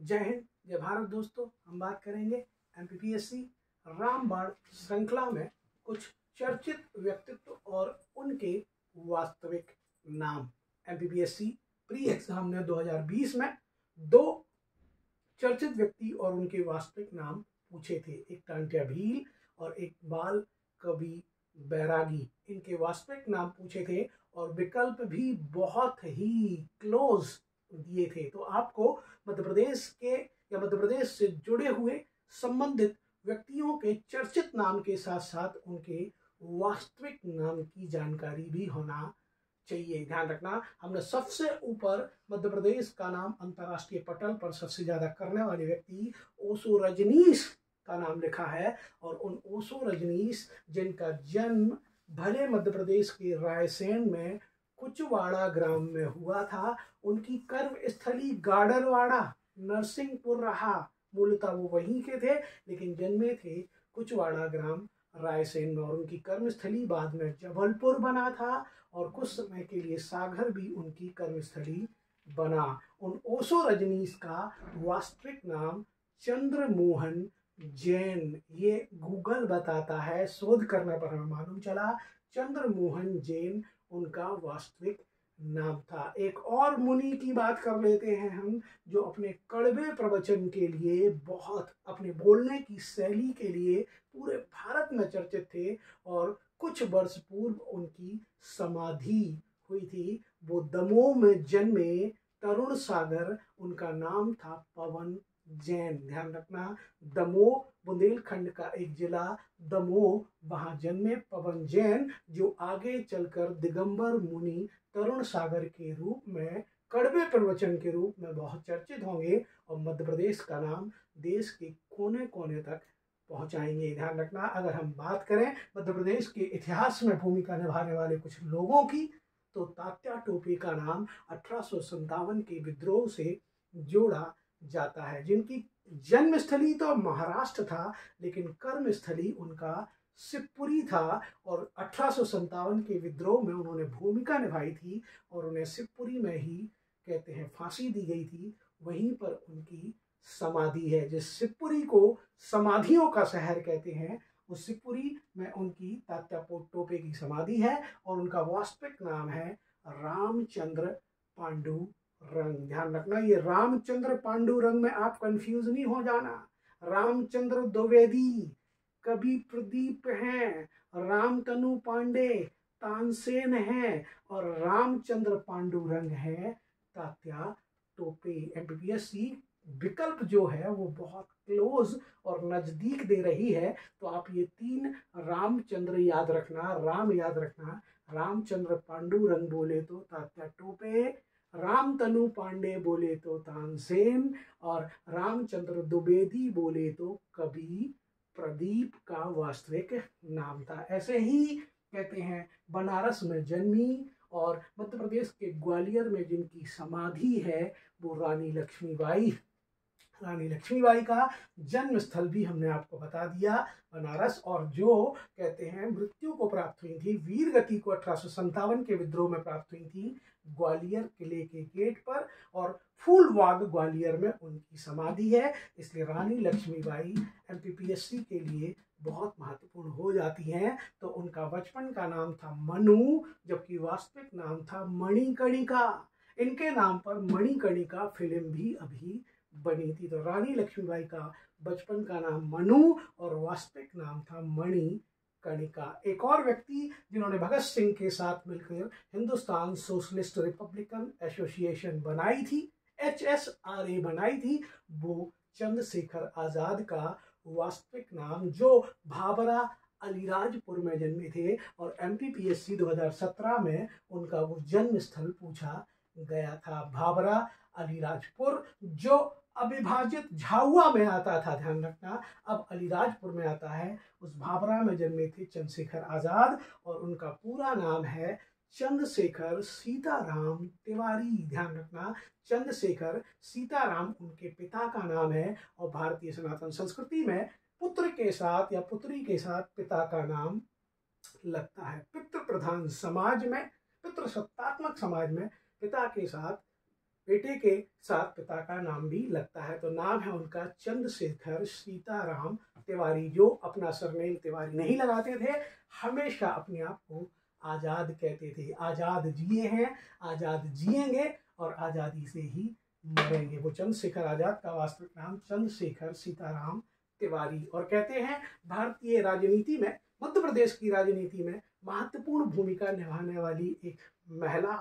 जय हिंद, जय भारत। दोस्तों, हम बात करेंगे एमपीपीएससी रामबाण श्रृंखला में कुछ चर्चित व्यक्तित्व और उनके वास्तविक नाम। एमपीपीएससी प्री एग्जाम ने 2020 में दो चर्चित व्यक्ति और उनके वास्तविक नाम पूछे थे, एक टांट्या भील और एक बाल कवि बैरागी। इनके वास्तविक नाम पूछे थे और विकल्प भी बहुत ही क्लोज दिए थे। तो आपको मध्य प्रदेश के या मध्य प्रदेश से जुड़े हुए संबंधित व्यक्तियों के चर्चित नाम के साथ साथ उनके वास्तविक नाम की जानकारी भी होना चाहिए। ध्यान रखना, हमने सबसे ऊपर मध्य प्रदेश का नाम अंतर्राष्ट्रीय पटल पर सबसे ज्यादा करने वाले व्यक्ति ओशो रजनीश का नाम लिखा है। और उन ओशो रजनीश जिनका जन्म भले मध्य प्रदेश के रायसेन में कुचवाड़ा ग्राम में हुआ था, उनकी कर्म स्थली गाडरवाड़ा नरसिंहपुर रहा। मूलतः वो वहीं के थे, लेकिन जन्मे थे कुचवाड़ा ग्राम रायसेन में। और उनकी कर्मस्थली बाद में जबलपुर बना था और कुछ समय के लिए सागर भी उनकी कर्मस्थली बना। उन ओशो रजनीश का वास्तविक नाम चंद्रमोहन जैन, ये गूगल बताता है, शोध करने पर हमें मालूम चला चंद्रमोहन जैन उनका वास्तविक नाम था। एक और मुनि की बात कर लेते हैं हम, जो अपने कड़वे प्रवचन के लिए, बहुत अपने बोलने की शैली के लिए पूरे भारत में चर्चित थे और कुछ वर्ष पूर्व उनकी समाधि हुई थी। वो दमोह में जन्मे तरुण सागर, उनका नाम था पवन जैन। ध्यान रखना, दमोह बुंदेलखंड का एक जिला दमोह, वहां जन्मे पवन जैन, जो आगे चलकर दिगंबर मुनि तरुण सागर के रूप में, कड़वे प्रवचन के रूप में बहुत चर्चित होंगे और मध्य प्रदेश का नाम देश के कोने कोने तक पहुंचाएंगे। ध्यान रखना, अगर हम बात करें मध्य प्रदेश के इतिहास में भूमिका निभाने वाले कुछ लोगों की, तो तात्या टोपे का नाम 1857 के विद्रोह से जोड़ा जाता है। जिनकी जन्मस्थली तो महाराष्ट्र था, लेकिन कर्मस्थली उनका शिवपुरी था और 1857 के विद्रोह में उन्होंने भूमिका निभाई थी और उन्हें शिवपुरी में ही कहते हैं फांसी दी गई थी। वहीं पर उनकी समाधि है। जिस शिवपुरी को समाधियों का शहर कहते हैं, उस शिवपुरी में उनकी तात्या टोपे की समाधि है और उनका वास्तविक नाम है रामचंद्र पांडुरंग। ध्यान रखना, ये रामचंद्र पांडुरंग में आप कंफ्यूज नहीं हो जाना। रामचंद्र द्विवेदी कवि प्रदीप हैं, रामतनु पांडे तानसेन हैं और रामचंद्र पांडुरंग है तात्या टोपे। एमपीपीएससी विकल्प जो है वो बहुत क्लोज और नजदीक दे रही है, तो आप ये तीन रामचंद्र याद रखना, राम याद रखना। रामचंद्र पांडुरंग बोले तो तात्या टोपे, रामतनु पांडे बोले तो तानसेन और रामचंद्र द्विवेदी बोले तो कवि प्रदीप का वास्तविक नाम था। ऐसे ही कहते हैं बनारस में जन्मी और मध्य प्रदेश के ग्वालियर में जिनकी समाधि है वो रानी लक्ष्मीबाई। रानी लक्ष्मीबाई का जन्म स्थल भी हमने आपको बता दिया, बनारस। और जो कहते हैं मृत्यु को प्राप्त हुई थी, वीर गति को 1857 के विद्रोह में प्राप्त हुई थी ग्वालियर किले के गेट पर, और फूलबाग ग्वालियर में उनकी समाधि है। इसलिए रानी लक्ष्मीबाई एमपीपीएससी के लिए बहुत महत्वपूर्ण हो जाती हैं। तो उनका बचपन का नाम था मनु, जबकि वास्तविक नाम था मणिकर्णिका। इनके नाम पर मणिकर्णिका फिल्म भी अभी बनी थी। तो रानी लक्ष्मीबाई का बचपन का नाम मनु और वास्तविक नाम था मणिकर्णिका। एक और व्यक्ति जिन्होंने भगत सिंह के साथ मिलकर हिंदुस्तान सोशलिस्ट रिपब्लिकन एसोसिएशन बनाई थी, HSRA बनाई थी, वो चंद्रशेखर आजाद का वास्तविक नाम, जो भाबरा अलीराजपुर में जन्मे थे और एमपीपीएससी 2017 में उनका वो जन्म स्थल पूछा गया था, भाबरा अलीराजपुर, जो अविभाजित झाबुआ में आता था। ध्यान रखना, अब अलीराजपुर में आता है। उस भाबरा में जन्मे थे चंद्रशेखर आजाद और उनका पूरा नाम है चंद्रशेखर सीताराम तिवारी। ध्यान रखना, चंद्रशेखर सीताराम उनके पिता का नाम है और भारतीय सनातन संस्कृति में पुत्र के साथ या पुत्री के साथ पिता का नाम लगता है। पितृ प्रधान समाज में, पितृसत्तात्मक समाज में पिता के साथ बेटे के साथ पिता का नाम भी लगता है। तो नाम है उनका चंद्रशेखर सीताराम तिवारी, जो अपना सरनेम तिवारी नहीं लगाते थे, हमेशा अपने आप को आज़ाद कहते थे। आज़ाद जिए हैं, आज़ाद जिएंगे और आज़ादी से ही मरेंगे। वो चंद्रशेखर आज़ाद का वास्तविक नाम चंद्रशेखर सीताराम तिवारी। और कहते हैं भारतीय राजनीति में, मध्य प्रदेश की राजनीति में महत्वपूर्ण भूमिका निभाने वाली एक महिला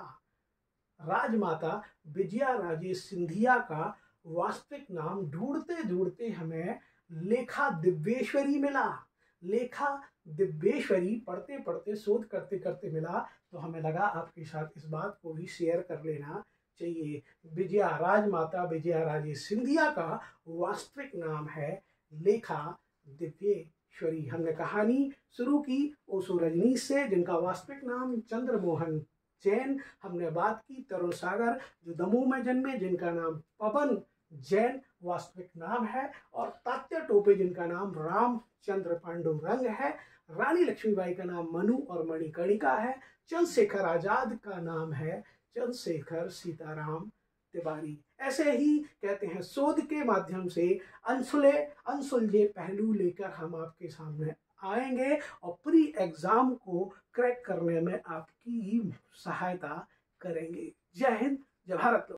राजमाता विजया राजे सिंधिया का वास्तविक नाम ढूंढते ढूंढते हमें लेखा दिव्येश्वरी मिला। लेखा दिव्येश्वरी पढ़ते पढ़ते, शोध करते करते मिला, तो हमें लगा आपके साथ इस बात को भी शेयर कर लेना चाहिए। राजमाता विजया राजे सिंधिया का वास्तविक नाम है लेखा दिव्येश्वरी। हमने कहानी शुरू की ओशो रजनीश से, जिनका वास्तविक नाम चंद्रमोहन जैन। हमने बात की तरुण सागर, जो दमोह में जन्मे, जिनका नाम पवन जैन वास्तविक नाम है। और तात्या टोपे, जिनका नाम रामचंद्र पांडुरंग है। रानी लक्ष्मीबाई का नाम मनु और मणिकर्णिका है। चंद्रशेखर आजाद का नाम है चंद्रशेखर सीताराम तिवारी। ऐसे ही कहते हैं शोध के माध्यम से अनसुलझे पहलू लेकर हम आपके सामने आएंगे और प्री एग्जाम को क्रैक करने में आपकी सहायता करेंगे। जय हिंद, जय भारत।